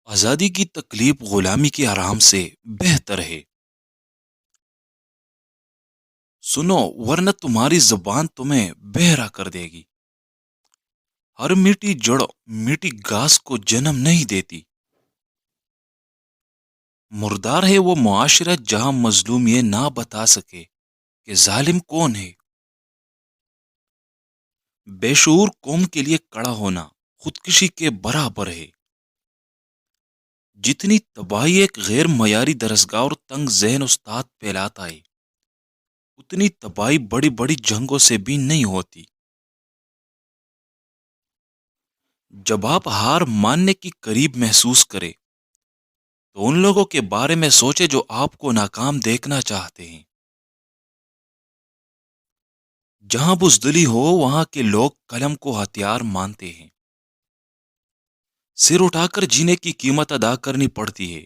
آزادی کی تکلیف غلامی کے آرام سے بہتر ہے۔ سنو، ورنہ تمہاری زبان تمہیں بہرا کر دے گی۔ ہر میٹھی جڑ میٹھی گھاس کو جنم نہیں دیتی۔ مردار ہے وہ معاشرہ جہاں مظلوم یہ نہ بتا سکے کہ ظالم کون ہے۔ بے شعور قوم کے لیے کڑا ہونا خودکشی کے برابر ہے۔ جتنی تباہی ایک غیر معیاری درسگاہ اور تنگ ذہن استاد پھیلاتا ہے، اتنی تباہی بڑی بڑی جنگوں سے بھی نہیں ہوتی۔ جب آپ ہار ماننے کی قریب محسوس کرے تو ان لوگوں کے بارے میں سوچے جو آپ کو ناکام دیکھنا چاہتے ہیں۔ جہاں بزدلی ہو وہاں کے لوگ قلم کو ہتھیار مانتے ہیں۔ سر اٹھا کر جینے کی قیمت ادا کرنی پڑتی ہے،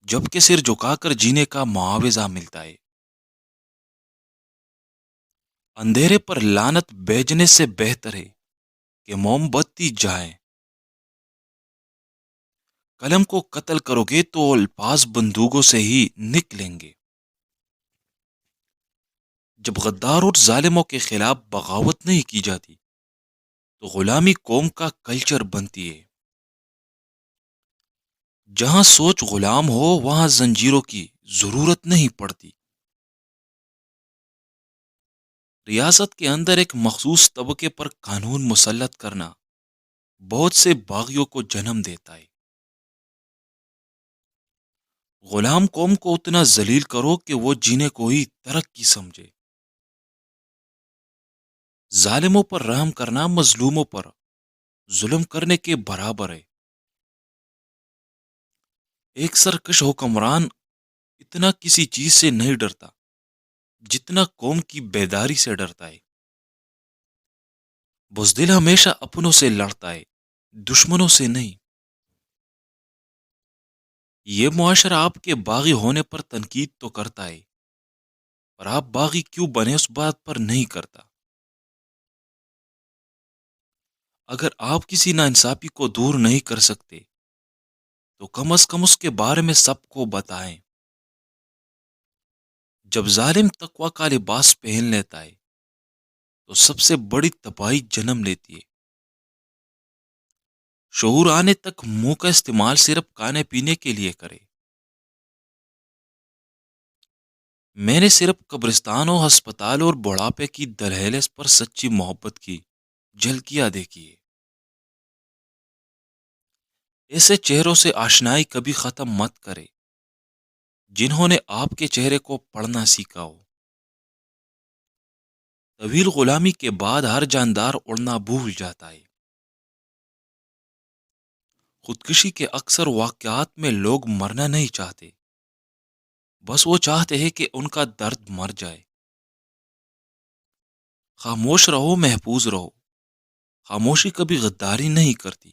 جبکہ سر جھکا کر جینے کا معاوضہ ملتا ہے۔ اندھیرے پر لعنت بیچنے سے بہتر ہے کہ موم بتی جائیں۔ قلم کو قتل کرو گے تو الفاظ بندوقوں سے ہی نکلیں گے۔ جب غدار اور ظالموں کے خلاف بغاوت نہیں کی جاتی تو غلامی قوم کا کلچر بنتی ہے۔ جہاں سوچ غلام ہو وہاں زنجیروں کی ضرورت نہیں پڑتی۔ ریاست کے اندر ایک مخصوص طبقے پر قانون مسلط کرنا بہت سے باغیوں کو جنم دیتا ہے۔ غلام قوم کو اتنا ذلیل کرو کہ وہ جینے کو ہی ترقی سمجھے۔ ظالموں پر رحم کرنا مظلوموں پر ظلم کرنے کے برابر ہے۔ ایک سرکش حکمران اتنا کسی چیز سے نہیں ڈرتا جتنا قوم کی بیداری سے ڈرتا ہے۔ بزدل ہمیشہ اپنوں سے لڑتا ہے، دشمنوں سے نہیں۔ یہ معاشرہ آپ کے باغی ہونے پر تنقید تو کرتا ہے، پر آپ باغی کیوں بنے اس بات پر نہیں کرتا۔ اگر آپ کسی ناانصافی کو دور نہیں کر سکتے تو کم از کم اس کے بارے میں سب کو بتائیں۔ جب ظالم تقوی کا لباس پہن لیتا ہے تو سب سے بڑی تباہی جنم لیتی ہے۔ شعور آنے تک منہ کا استعمال صرف کھانے پینے کے لیے کرے۔ میں نے صرف قبرستانوں، ہسپتال اور بڑھاپے کی دہلیز پر سچی محبت کی جھلکیاں دیکھی ہے۔ ایسے چہروں سے آشنائی کبھی ختم مت کرے جنہوں نے آپ کے چہرے کو پڑھنا سیکھا ہو۔ طویل غلامی کے بعد ہر جاندار اڑنا بھول جاتا ہے۔ خودکشی کے اکثر واقعات میں لوگ مرنا نہیں چاہتے، بس وہ چاہتے ہیں کہ ان کا درد مر جائے۔ خاموش رہو، محفوظ رہو۔ خاموشی کبھی غداری نہیں کرتی۔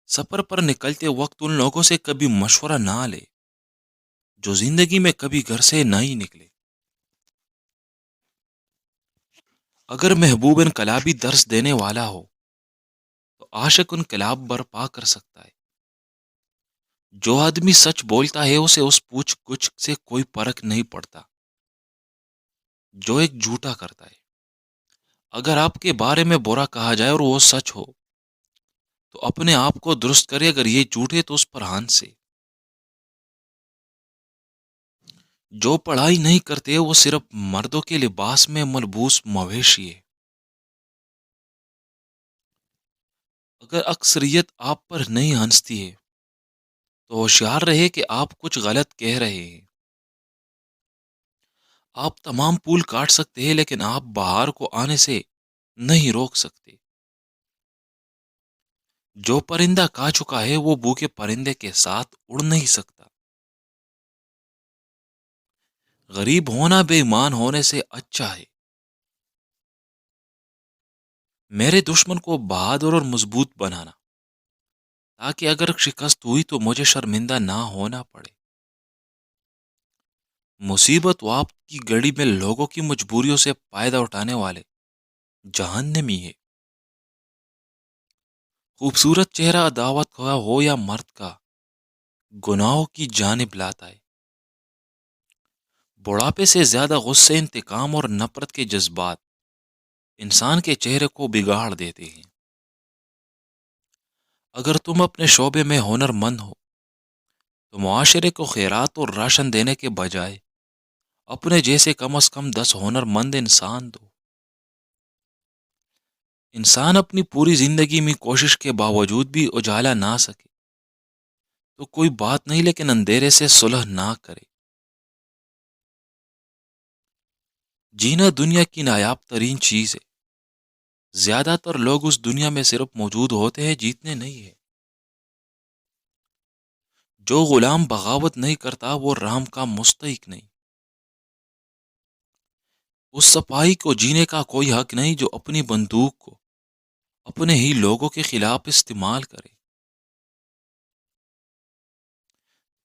سفر پر نکلتے وقت ان لوگوں سے کبھی مشورہ نہ لے جو زندگی میں کبھی گھر سے نہیں نکلے۔ اگر محبوب انقلابی درس دینے والا ہو تو عاشق انقلاب برپا کر سکتا ہے۔ جو آدمی سچ بولتا ہے اسے اس پوچھ گچھ سے کوئی فرق نہیں پڑتا جو ایک جھوٹا کرتا ہے۔ اگر آپ کے بارے میں برا کہا جائے اور وہ سچ ہو تو اپنے آپ کو درست کرے، اگر یہ جھوٹے تو اس پر ہنسے۔ جو پڑھائی نہیں کرتے وہ صرف مردوں کے لباس میں ملبوس مویشی ہے۔ اگر اکثریت آپ پر نہیں ہنستی ہے تو ہوشیار رہے کہ آپ کچھ غلط کہہ رہے ہیں۔ آپ تمام پھول کاٹ سکتے ہیں لیکن آپ بہار کو آنے سے نہیں روک سکتے۔ جو پرندہ کھا چکا ہے وہ بھوکے پرندے کے ساتھ اڑ نہیں سکتا۔ غریب ہونا بے ایمان ہونے سے اچھا ہے۔ میرے دشمن کو بہادر اور مضبوط بنانا تاکہ اگر شکست ہوئی تو مجھے شرمندہ نہ ہونا پڑے۔ مصیبت و آپ کی گڑی میں لوگوں کی مجبوریوں سے فائدہ اٹھانے والے جہنمی ہے۔ خوبصورت چہرہ دعوت کا ہو یا مرد کا، گناہوں کی جانب لاتا ہے۔ بڑھاپے سے زیادہ غصے، انتقام اور نفرت کے جذبات انسان کے چہرے کو بگاڑ دیتے ہیں۔ اگر تم اپنے شعبے میں ہنر مند ہو تو معاشرے کو خیرات اور راشن دینے کے بجائے اپنے جیسے کم از کم 10 ہنر مند انسان دو۔ انسان اپنی پوری زندگی میں کوشش کے باوجود بھی اجالا نہ سکے تو کوئی بات نہیں، لیکن اندھیرے سے صلح نہ کرے۔ جینا دنیا کی نایاب ترین چیز ہے۔ زیادہ تر لوگ اس دنیا میں صرف موجود ہوتے ہیں، جیتنے نہیں ہیں۔ جو غلام بغاوت نہیں کرتا وہ رام کا مستحق نہیں۔ اس سپاہی کو جینے کا کوئی حق نہیں جو اپنی بندوق کو اپنے ہی لوگوں کے خلاف استعمال کرے۔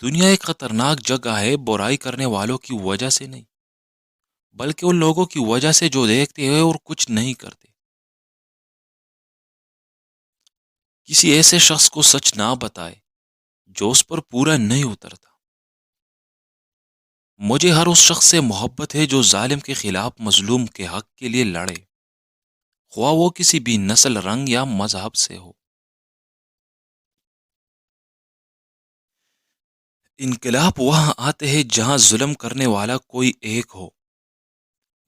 دنیا ایک خطرناک جگہ ہے، برائی کرنے والوں کی وجہ سے نہیں، بلکہ ان لوگوں کی وجہ سے جو دیکھتے ہیں اور کچھ نہیں کرتے۔ کسی ایسے شخص کو سچ نہ بتائے جو اس پر پورا نہیں اترتا۔ مجھے ہر اس شخص سے محبت ہے جو ظالم کے خلاف مظلوم کے حق کے لیے لڑے، خواہ وہ کسی بھی نسل، رنگ یا مذہب سے ہو۔ انقلاب وہاں آتے ہیں جہاں ظلم کرنے والا کوئی ایک ہو۔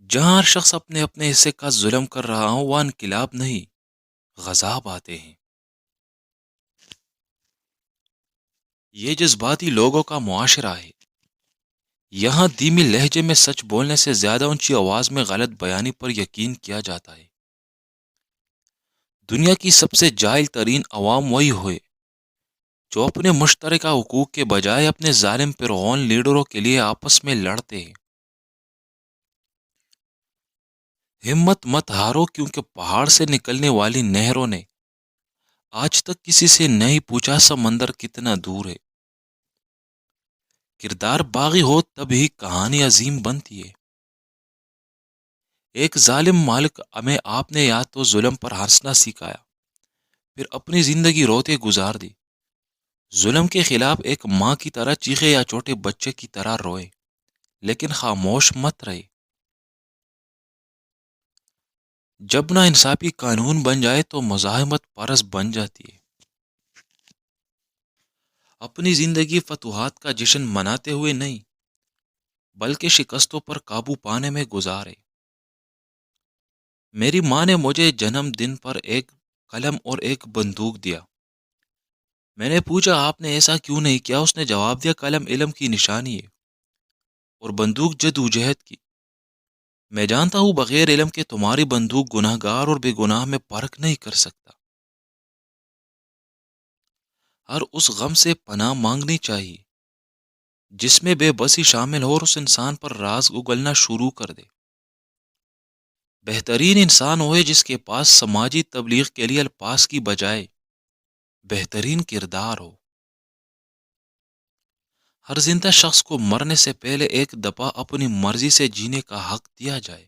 جہاں ہر شخص اپنے اپنے حصے کا ظلم کر رہا ہو، وہ انقلاب نہیں، غضب آتے ہیں۔ یہ جذباتی لوگوں کا معاشرہ ہے۔ یہاں دھیمی لہجے میں سچ بولنے سے زیادہ اونچی آواز میں غلط بیانی پر یقین کیا جاتا ہے۔ دنیا کی سب سے جاہل ترین عوام وہی ہوئے جو اپنے مشترکہ حقوق کے بجائے اپنے ظالم فرعون لیڈروں کے لیے آپس میں لڑتے ہیں۔ ہمت مت ہارو، کیونکہ پہاڑ سے نکلنے والی نہروں نے آج تک کسی سے نہیں پوچھا سمندر کتنا دور ہے۔ کردار باغی ہو تب ہی کہانی عظیم بنتی ہے۔ ایک ظالم مالک ہمیں آپ نے یا تو ظلم پر ہنسنا سکھایا، پھر اپنی زندگی روتے گزار دی۔ ظلم کے خلاف ایک ماں کی طرح چیخے یا چھوٹے بچے کی طرح روئے، لیکن خاموش مت رہے۔ جب نا انصافی قانون بن جائے تو مزاحمت پرس بن جاتی ہے۔ اپنی زندگی فتوحات کا جشن مناتے ہوئے نہیں، بلکہ شکستوں پر قابو پانے میں گزارے۔ میری ماں نے مجھے جنم دن پر ایک قلم اور ایک بندوق دیا۔ میں نے پوچھا آپ نے ایسا کیوں نہیں کیا؟ اس نے جواب دیا قلم علم کی نشانی ہے اور بندوق جدوجہد کی۔ میں جانتا ہوں بغیر علم کے تمہاری بندوق گناہ گار اور بے گناہ میں فرق نہیں کر سکتا۔ ہر اس غم سے پناہ مانگنی چاہیے جس میں بے بسی شامل ہو اور اس انسان پر راز اگلنا شروع کر دے۔ بہترین انسان ہوئے جس کے پاس سماجی تبلیغ کے لیے الفاظ کی بجائے بہترین کردار ہو۔ ہر زندہ شخص کو مرنے سے پہلے ایک دفعہ اپنی مرضی سے جینے کا حق دیا جائے۔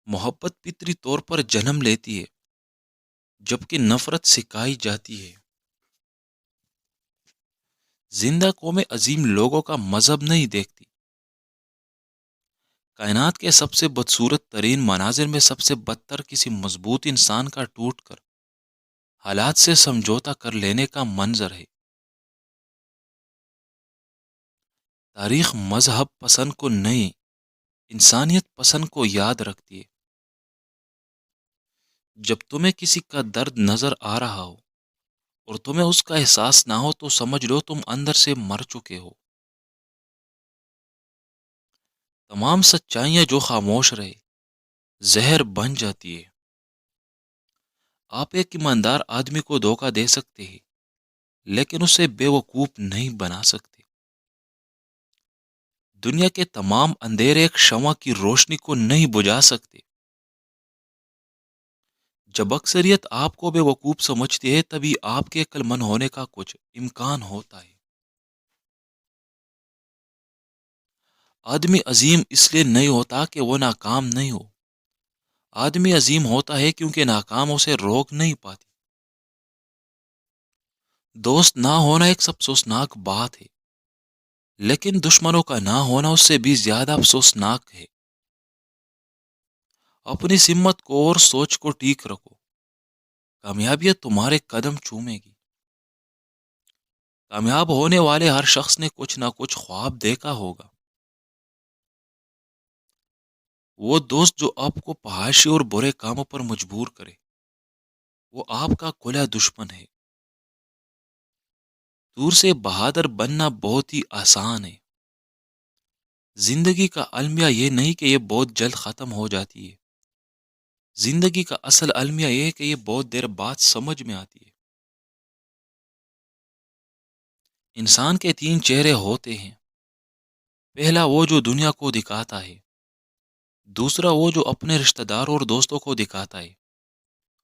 محبت فطری طور پر جنم لیتی ہے، جبکہ نفرت سکھائی جاتی ہے۔ زندہ قومیں عظیم لوگوں کا مذہب نہیں دیکھتی۔ کائنات کے سب سے بدصورت ترین مناظر میں سب سے بدتر کسی مضبوط انسان کا ٹوٹ کر حالات سے سمجھوتا کر لینے کا منظر ہے۔ تاریخ مذہب پسند کو نہیں، انسانیت پسند کو یاد رکھتی ہے۔ جب تمہیں کسی کا درد نظر آ رہا ہو اور تمہیں اس کا احساس نہ ہو تو سمجھ لو تم اندر سے مر چکے ہو۔ تمام سچائیاں جو خاموش رہے زہر بن جاتی ہے۔ آپ ایک ایماندار آدمی کو دھوکہ دے سکتے ہیں، لیکن اسے بے وقوف نہیں بنا سکتے۔ دنیا کے تمام اندھیرے ایک شمع کی روشنی کو نہیں بجھا سکتے۔ جب اکثریت آپ کو بے وقوف سمجھتی ہے تبھی آپ کے عقل مند ہونے کا کچھ امکان ہوتا ہے۔ آدمی عظیم اس لیے نہیں ہوتا کہ وہ ناکام نہیں ہو، آدمی عظیم ہوتا ہے کیونکہ ناکام اسے روک نہیں پاتی۔ دوست نہ ہونا ایک سب افسوسناک بات ہے، لیکن دشمنوں کا نہ ہونا اس سے بھی زیادہ افسوسناک ہے۔ اپنی سمت کو اور سوچ کو ٹھیک رکھو، کامیابی تمہارے قدم چومے گی۔ کامیاب ہونے والے ہر شخص نے کچھ نہ کچھ خواب دیکھا ہوگا۔ وہ دوست جو آپ کو فحاشی اور برے کاموں پر مجبور کرے، وہ آپ کا کھلا دشمن ہے۔ دور سے بہادر بننا بہت ہی آسان ہے۔ زندگی کا المیہ یہ نہیں کہ یہ بہت جلد ختم ہو جاتی ہے۔ زندگی کا اصل المیہ یہ ہے کہ یہ بہت دیر بعد سمجھ میں آتی ہے۔ انسان کے تین چہرے ہوتے ہیں۔ پہلا وہ جو دنیا کو دکھاتا ہے، دوسرا وہ جو اپنے رشتہ دار اور دوستوں کو دکھاتا ہے،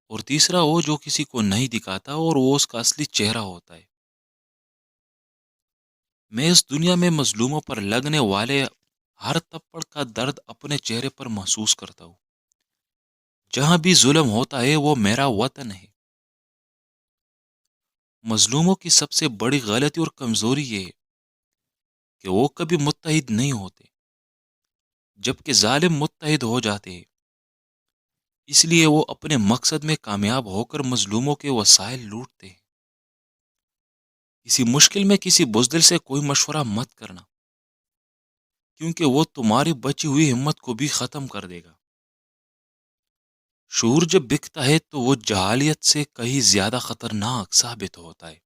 اور تیسرا وہ جو کسی کو نہیں دکھاتا اور وہ اس کا اصلی چہرہ ہوتا ہے۔ میں اس دنیا میں مظلوموں پر لگنے والے ہر تپڑ کا درد اپنے چہرے پر محسوس کرتا ہوں۔ جہاں بھی ظلم ہوتا ہے وہ میرا وطن ہے۔ مظلوموں کی سب سے بڑی غلطی اور کمزوری یہ ہے کہ وہ کبھی متحد نہیں ہوتے، جبکہ ظالم متحد ہو جاتے ہیں۔ اس لیے وہ اپنے مقصد میں کامیاب ہو کر مظلوموں کے وسائل لوٹتے ہیں۔ کسی مشکل میں کسی بزدل سے کوئی مشورہ مت کرنا، کیونکہ وہ تمہاری بچی ہوئی ہمت کو بھی ختم کر دے گا۔ شعور جب بکتا ہے تو وہ جہالیت سے کہیں زیادہ خطرناک ثابت ہوتا ہے۔